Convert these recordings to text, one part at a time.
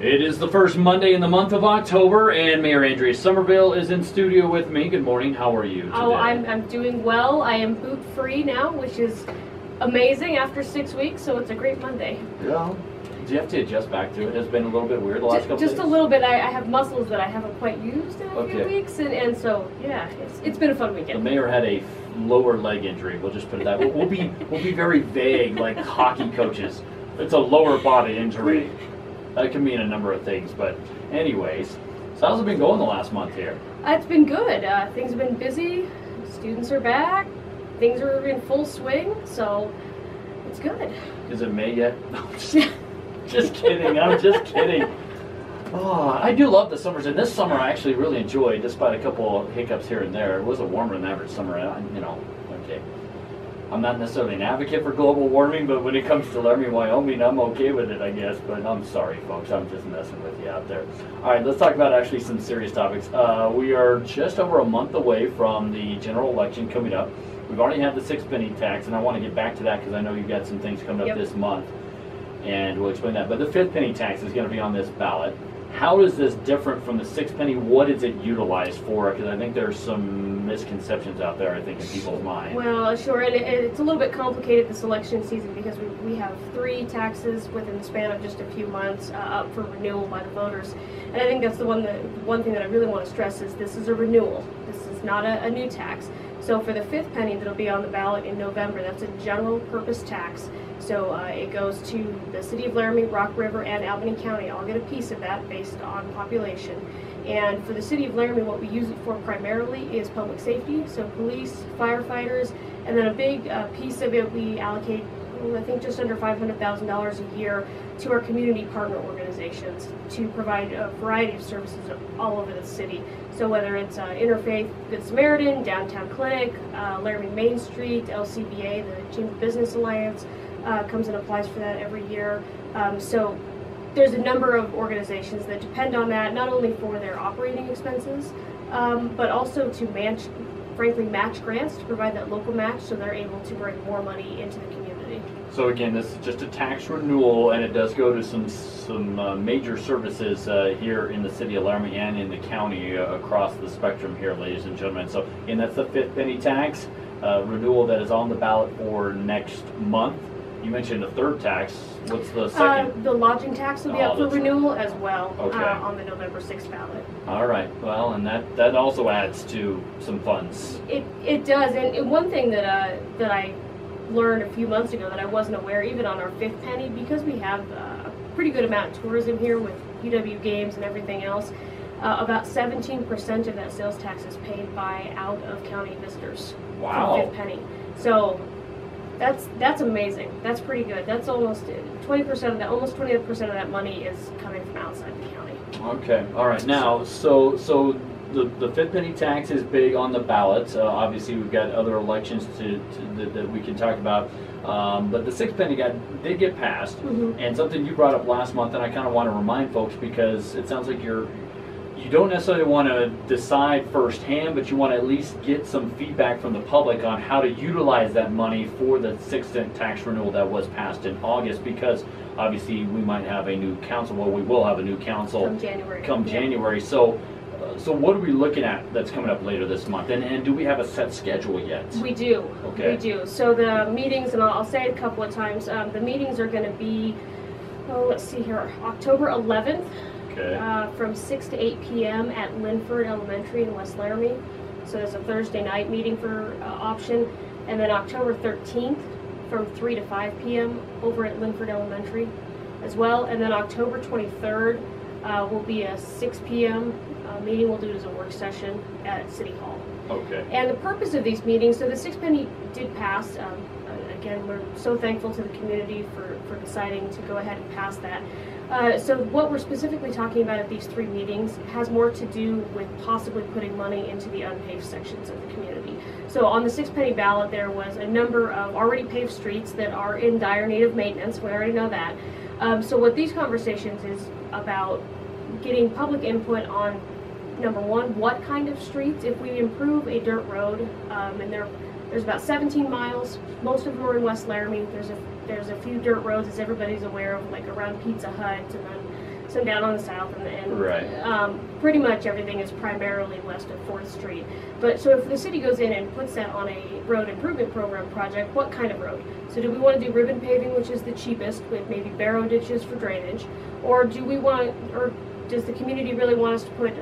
It is the first Monday in the month of October, and Mayor Andrea Summerville is in studio with me. Good morning. How are you today? Oh, I'm doing well. I am boot-free now, which is amazing after 6 weeks, so it's a great Monday. Yeah. Do you have to adjust back to it? It's been a little bit weird the last couple Just days? a little bit. I have muscles that I haven't quite used in a few weeks, and so, yeah, it's been a fun weekend. The mayor had a lower leg injury. We'll just put it that way. We'll be very vague, like hockey coaches. It's a lower body injury. That can mean a number of things, but anyways. So how's it been going the last month here? It's been good. Things have been busy. Students are back. Things are in full swing, so it's good. Is it May yet? No, just kidding. I'm just kidding. Oh, I do love the summers, and this summer I actually really enjoyed, despite a couple of hiccups here and there. It was a warmer than average summer, okay. I'm not necessarily an advocate for global warming, but when it comes to Laramie, Wyoming, I'm okay with it, I guess. But I'm sorry, folks. I'm just messing with you out there. All right, let's talk about actually some serious topics. We are just over a month away from the general election coming up. We've already had the 6-penny tax, and I want to get back to that because I know you've got some things coming up this month, and we'll explain that. But the 5th-penny tax is going to be on this ballot. How is this different from the 6-penny? What is it utilized for? Because I think there's some misconceptions out there, I think, in people's minds. Well, sure, and it's a little bit complicated this election season because we have 3 taxes within the span of just a few months up for renewal by the voters. And I think that's the one thing that I really want to stress is this is a renewal. This is not a new tax. So for the 5th penny that'll be on the ballot in November, that's a general purpose tax. So it goes to the city of Laramie, Rock River, and Albany County. I'll get a piece of that based on population. And for the city of Laramie, what we use it for primarily is public safety, so police, firefighters, and then a big piece of it we allocate, I think, just under $500,000 a year to our community partner organizations to provide a variety of services all over the city. So whether it's Interfaith Good Samaritan, Downtown Clinic, Laramie Main Street, LCBA, the Chamber Business Alliance, comes and applies for that every year. So there's a number of organizations that depend on that, not only for their operating expenses, but also to match grants to provide that local match so they're able to bring more money into the community. So again, this is just a tax renewal, and it does go to some major services here in the city of Laramie and in the county across the spectrum here, ladies and gentlemen. So, and that's the 5th penny tax renewal that is on the ballot for next month. You mentioned a 3rd tax. What's the second? The lodging tax will be up for renewal as well on the November 6th ballot. All right. Well, and that also adds to some funds. It does. And one thing that I learned a few months ago that I wasn't aware, even on our 5th penny, because we have a pretty good amount of tourism here with UW games and everything else, about 17% of that sales tax is paid by out-of-county visitors. Wow. For 5th penny. So that's amazing. That's pretty good. That's almost 20% of that. Almost 20% of that money is coming from outside the county. Okay. All right. Now, so the 5th penny tax is big on the ballot. Obviously, we've got other elections that we can talk about. But the 6th penny did get passed, and something you brought up last month, and I kind of want to remind folks because it sounds like you don't necessarily want to decide firsthand, but you want to at least get some feedback from the public on how to utilize that money for the 6th tax renewal that was passed in August, because obviously we might have a new council. Well, we will have a new council come January. So what are we looking at that's coming up later this month? And do we have a set schedule yet? We do. Okay. We do. So the meetings, and I'll say it a couple of times, the meetings are going to be, let's see here, October 11th. From 6 to 8 p.m. at Linford Elementary in West Laramie. So there's a Thursday night meeting for option. And then October 13th from 3 to 5 p.m. over at Linford Elementary as well. And then October 23rd will be a 6 p.m. Meeting. We'll do it as a work session at City Hall. Okay. And the purpose of these meetings, so the 6th penny did pass. Again, we're so thankful to the community for deciding to go ahead and pass that. So what we're specifically talking about at these 3 meetings has more to do with possibly putting money into the unpaved sections of the community. So on the 6th penny ballot, there was a number of already paved streets that are in dire need of maintenance. We already know that. So what these conversations is about getting public input on, number one, what kind of streets. If we improve a dirt road, and there's about 17 miles, most of them are in West Laramie. There's a few dirt roads, as everybody's aware of, like around Pizza Hut and then some down on the south, and right. Pretty much everything is primarily west of 4th Street. But so if the city goes in and puts that on a road improvement program project, what kind of road? So do we want to do ribbon paving, which is the cheapest, with maybe barrow ditches for drainage, or do we want, or does the community really want us to put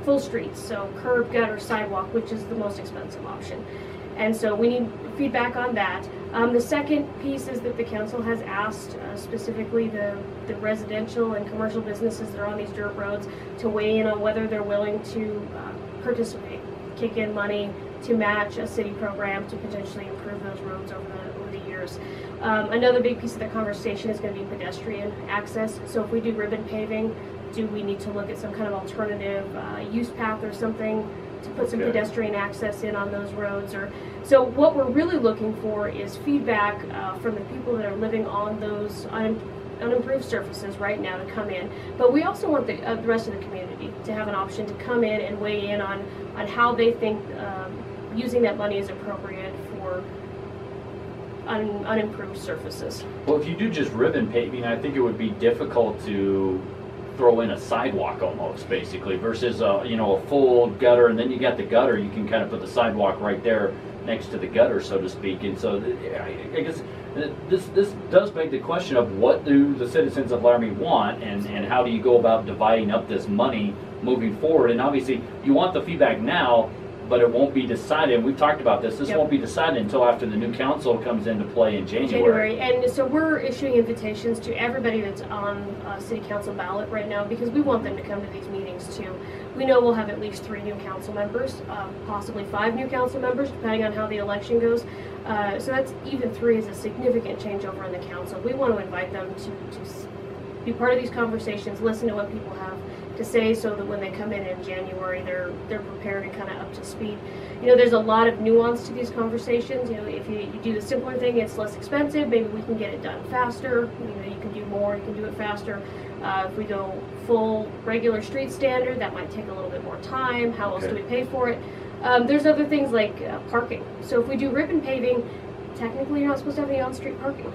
full streets, so curb, gutter, sidewalk, which is the most expensive option? And so we need feedback on that. The second piece is that the council has asked specifically the residential and commercial businesses that are on these dirt roads to weigh in on whether they're willing to participate, kick in money to match a city program to potentially improve those roads over the years. Another big piece of the conversation is going to be pedestrian access. So if we do ribbon paving, do we need to look at some kind of alternative use path or something to put some pedestrian access in on those roads? Or so what we're really looking for is feedback from the people that are living on those unimproved surfaces right now to come in. But we also want the rest of the community to have an option to come in and weigh in on how they think using that money is appropriate for unimproved surfaces. Well, if you do just ribbon paving, I think it would be difficult to throw in a sidewalk almost, basically, versus a full gutter, and then you got the gutter, you can kind of put the sidewalk right there next to the gutter, so to speak. And so I guess this does beg the question of what do the citizens of Laramie want, and how do you go about dividing up this money moving forward? And obviously you want the feedback now, but it won't be decided, and we've talked about this, won't be decided until after the new council comes into play in January. And so we're issuing invitations to everybody that's on city council ballot right now, because we want them to come to these meetings too. We know we'll have at least 3 new council members, possibly 5 new council members, depending on how the election goes. So that's even 3 is a significant changeover in the council. We want to invite them to be part of these conversations, listen to what people have to say, so that when they come in January, they're prepared and kind of up to speed. There's a lot of nuance to these conversations. If you do the simpler thing, it's less expensive. Maybe we can get it done faster. You can do more. You can do it faster. If we go full regular street standard, that might take a little bit more time. How else do we pay for it? There's other things like parking. So if we do ribbon paving, technically you're not supposed to have any on-street parking.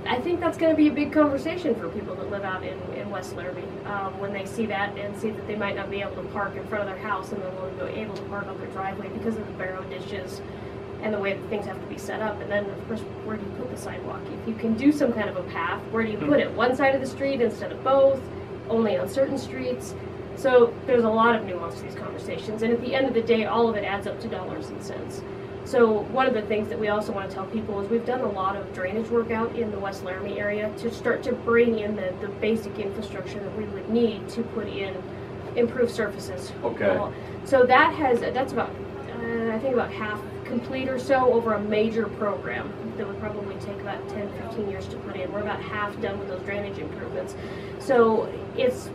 I think that's going to be a big conversation for people that live out in West Laramie when they see that and see that they might not be able to park in front of their house, and they'll be able to park on their driveway because of the barrow ditches and the way that things have to be set up. And then, of course, where do you put the sidewalk? If you can do some kind of a path, where do you put it? One side of the street instead of both? Only on certain streets? So there's a lot of nuance to these conversations, and at the end of the day, all of it adds up to dollars and cents. So one of the things that we also want to tell people is we've done a lot of drainage work out in the West Laramie area to start to bring in the basic infrastructure that we would need to put in improved surfaces. Okay. So that's about I think about half complete or so over a major program that would probably take about 10-15 years to put in. We're about half done with those drainage improvements. So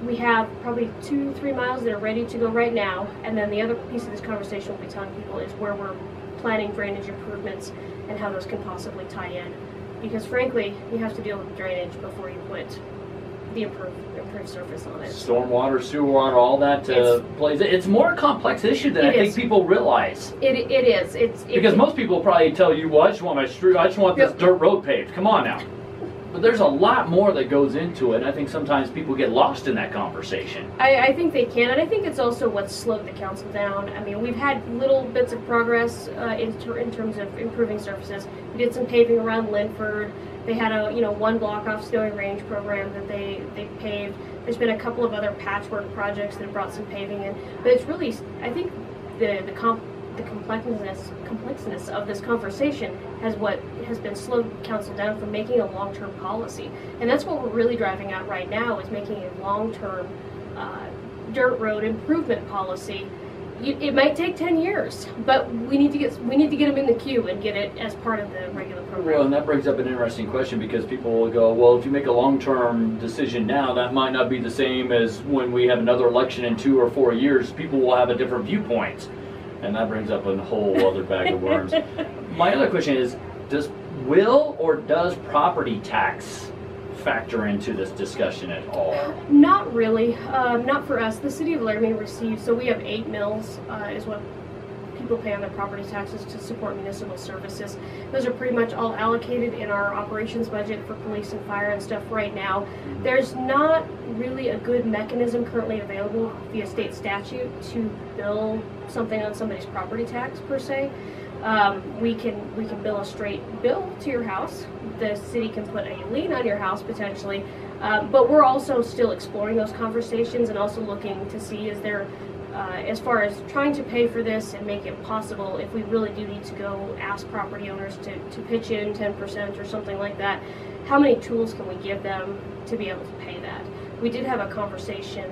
we have probably 2-3 miles that are ready to go right now, and then the other piece of this conversation we'll be telling people is where we're planning drainage improvements and how those can possibly tie in. Because frankly, you have to deal with drainage before you put the improved surface on it. Stormwater, sewer water, all that plays. It's more a complex issue than I think people realize. It is. Because most people will probably tell you, well, I just want my street, I just want this dirt road paved. Come on now. But there's a lot more that goes into it, and I think sometimes people get lost in that conversation. I think they can, and I think it's also what's slowed the council down. I mean, we've had little bits of progress in terms of improving surfaces. We did some paving around Linford. They had a one block off Snowy Range program that they paved. There's been a couple of other patchwork projects that have brought some paving in, but it's really, I think the complexness of this conversation has been slowed council down from making a long-term policy, and that's what we're really driving at right now, is making a long-term dirt road improvement policy. It might take 10 years, but we need to get them in the queue and get it as part of the regular program. Well, and that brings up an interesting question, because people will go, well, if you make a long-term decision now, that might not be the same as when we have another election in 2 or 4 years. People will have a different viewpoint, and that brings up a whole other bag of worms. My other question is, does property tax factor into this discussion at all? Not really. Not for us. The city of Laramie receives, so we have 8 mills, is what people pay on their property taxes to support municipal services. Those are pretty much all allocated in our operations budget for police and fire and stuff right now. There's not really a good mechanism currently available via state statute to bill something on somebody's property tax per se. We can bill a straight bill to your house. The city can put a lien on your house potentially, but we're also still exploring those conversations and also looking to see is there, as far as trying to pay for this and make it possible, if we really do need to go ask property owners to pitch in 10% or something like that, how many tools can we give them to be able to pay that? We did have a conversation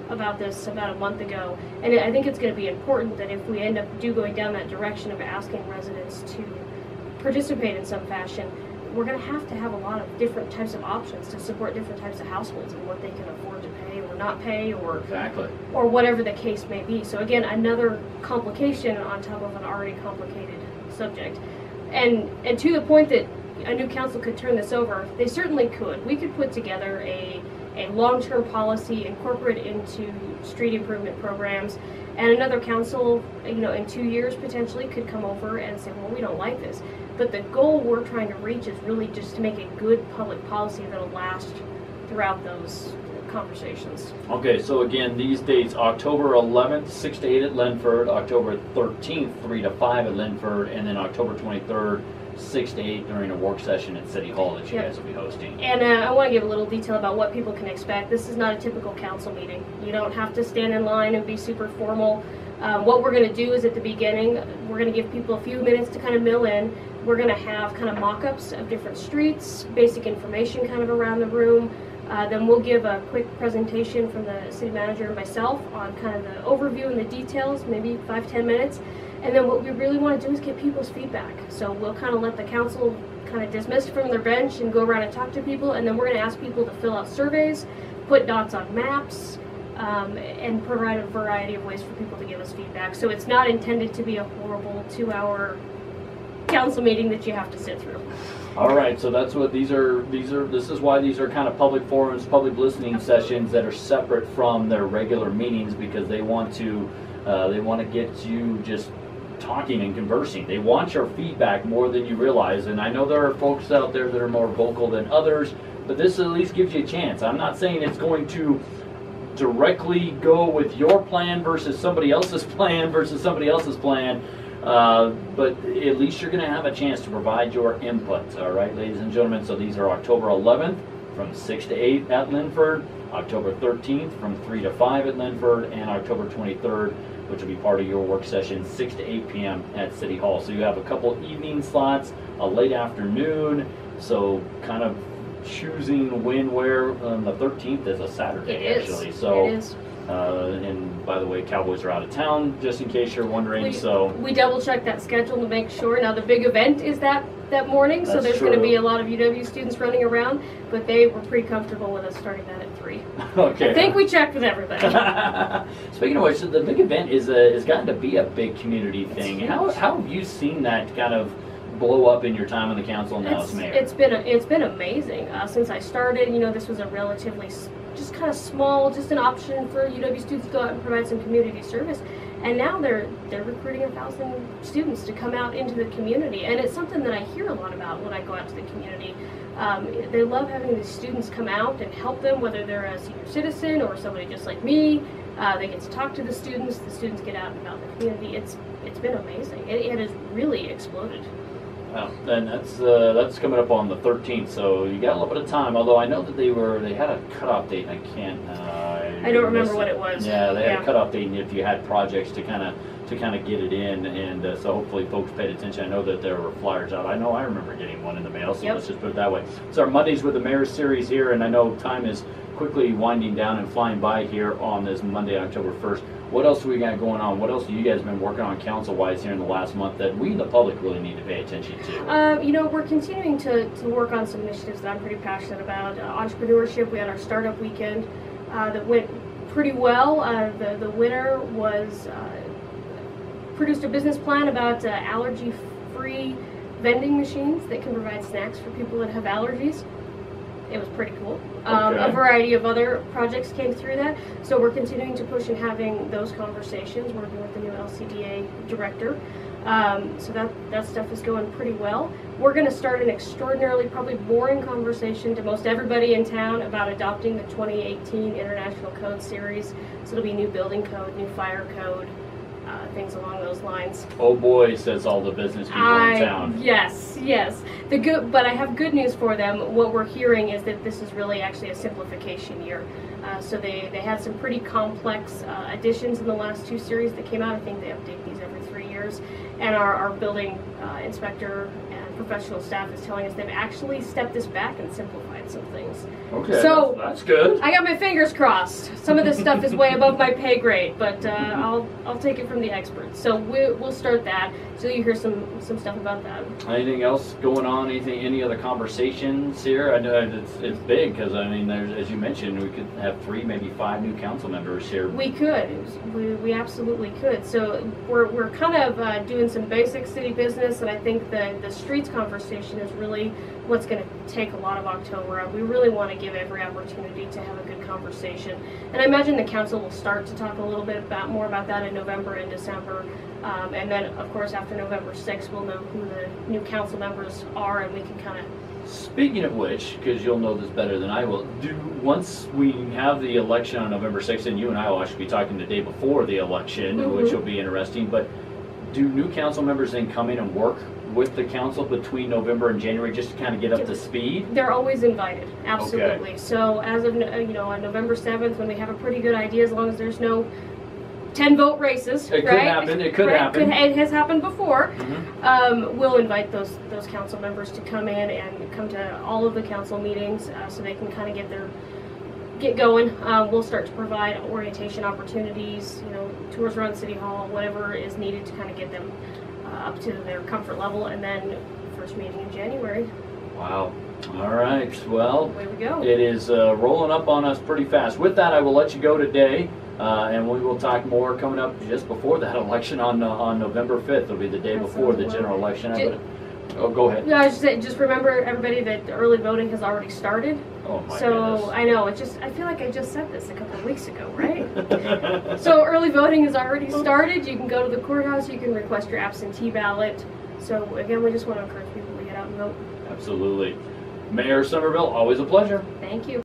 about this about a month ago, and I think it's going to be important that if we end up going down that direction of asking residents to participate in some fashion, we're going to have a lot of different types of options to support different types of households and what they can afford to pay or not pay, or exactly, or whatever the case may be. So again, another complication on top of an already complicated subject. And to the point that a new council could turn this over, they certainly could. We could put together a long-term policy, incorporate it into street improvement programs, and another council, in 2 years potentially could come over and say, well, we don't like this. But the goal we're trying to reach is really just to make a good public policy that'll last throughout those conversations. Okay, so again, these dates: October 11th, 6 to 8 at Linford, October 13th, 3 to 5 at Linford, and then October 23rd, 6 to 8 during a work session at City Hall that you guys will be hosting. And I want to give a little detail about what people can expect. This is not a typical council meeting. You don't have to stand in line and be super formal. What we're going to do is at the beginning, we're going to give people a few minutes to kind of mill in. We're going to have kind of mock-ups of different streets, basic information kind of around the room. Then we'll give a quick presentation from the city manager and myself on kind of the overview and the details, maybe 5-10 minutes. And then what we really want to do is get people's feedback. So we'll kind of let the council kind of dismiss from their bench and go around and talk to people, and then we're going to ask people to fill out surveys, put dots on maps, and provide a variety of ways for people to give us feedback. So it's not intended to be a horrible 2-hour council meeting that you have to sit through. All right, so that's what these are. This is why these are kind of public forums, public listening sessions that are separate from their regular meetings, because they want to get you just talking and conversing. They want your feedback more than you realize. And I know there are folks out there that are more vocal than others, but this at least gives you a chance. I'm not saying it's going to directly go with your plan versus somebody else's plan versus somebody else's plan. But at least you're going to have a chance to provide your input. All right, ladies and gentlemen, so these are October 11th from 6 to 8 at Linford, October 13th from 3 to 5 at Linford, and October 23rd, which will be part of your work session, 6 to 8 p.m. at City Hall. So you have a couple evening slots, a late afternoon, so kind of choosing when, where. The 13th is a Saturday, actually. So, it is. And by the way, Cowboys are out of town, just in case you're wondering. We double check that schedule to make sure. Now the big event is that morning, so there's going to be a lot of UW students running around, but they were pretty comfortable with us starting that at 3. Okay. I think we checked with everybody. Speaking of which, the big event is gotten to be a big community thing. How have you seen that kind of blow up in your time on the council now as mayor? It's been amazing since I started. This was a relatively just kind of small, just an option for UW students to go out and provide some community service. And now they're recruiting 1,000 students to come out into the community, and it's something that I hear a lot about when I go out to the community. They love having these students come out and help them, whether they're a senior citizen or somebody just like me. They get to talk to the students get out and about the community. It's been amazing. It has really exploded. Well, and that's coming up on the 13th, so you got a little bit of time. Although I know that they had a cutoff date, and I don't remember what it was. Yeah, they had a cutoff date, and if you had projects to kind of get it in, and so hopefully folks paid attention. I know that there were flyers out. I know I remember getting one in the mail, so let's just put it that way. It's our Mondays with the Mayor series here, and I know time is quickly winding down and flying by here on this Monday, October 1st. What else have we got going on? What else have you guys been working on council-wise here in the last month that we, the public, really need to pay attention to? We're continuing to work on some initiatives that I'm pretty passionate about. Entrepreneurship. We had our startup weekend that went pretty well. The winner was produced a business plan about allergy-free vending machines that can provide snacks for people that have allergies. It was pretty cool. Okay. A variety of other projects came through that. So we're continuing to push and having those conversations, working with the new LCDA director. So that stuff is going pretty well. We're going to start an extraordinarily, probably boring conversation to most everybody in town about adopting the 2018 International Code Series. So it'll be new building code, new fire code, things along those lines. Oh boy, says all the business people in town. Yes. But I have good news for them. What we're hearing is that this is really actually a simplification year. So they had some pretty complex additions in the last 2 series that came out. I think they update these every 3 years. And our building inspector and professional staff is telling us they've actually stepped this back and simplified some things. Okay, so that's good. I got my fingers crossed. Some of this stuff is way above my pay grade, but I'll take it from the experts. So we'll start that. So you hear some stuff about that. Anything else going on? Any other conversations here? I know it's big because I mean, there's, as you mentioned, we could have 3, maybe 5 new council members here. We could. We absolutely could. So we're kind of doing some basic city business, and I think the streets conversation is really what's going to take a lot of October up. We really want to give every opportunity to have a good conversation, and I imagine the council will start to talk a little bit more about that in November and December, and then of course after November 6th we'll know who the new council members are, and we can kind of. Speaking of which, because you'll know this better than I will, once we have the election on November 6th, and you and I will actually be talking the day before the election, which will be interesting, but do new council members then come in and work with the council between November and January just to kind of get up to speed? They're always invited, absolutely. Okay. So as of on November 7th, when we have a pretty good idea, as long as there's no 10-vote races, it could happen. It could happen. It has happened before. We'll invite those council members to come in and come to all of the council meetings, so they can kind of get going. We'll start to provide orientation opportunities, tours around City Hall, whatever is needed to kind of get them up to their comfort level, and then first meeting in January. Wow. All right. Well, away we go. It is rolling up on us pretty fast. With that, I will let you go today, and we will talk more coming up just before that election on November 5th. It'll be the day before the general election. Oh, go ahead. No, I was just saying, just remember, everybody, that early voting has already started. Oh my goodness. I know, I feel like I just said this a couple of weeks ago, right? So early voting has already started. You can go to the courthouse, you can request your absentee ballot. So again, we just want to encourage people to get out and vote. Absolutely. Mayor Summerville, always a pleasure. Thank you.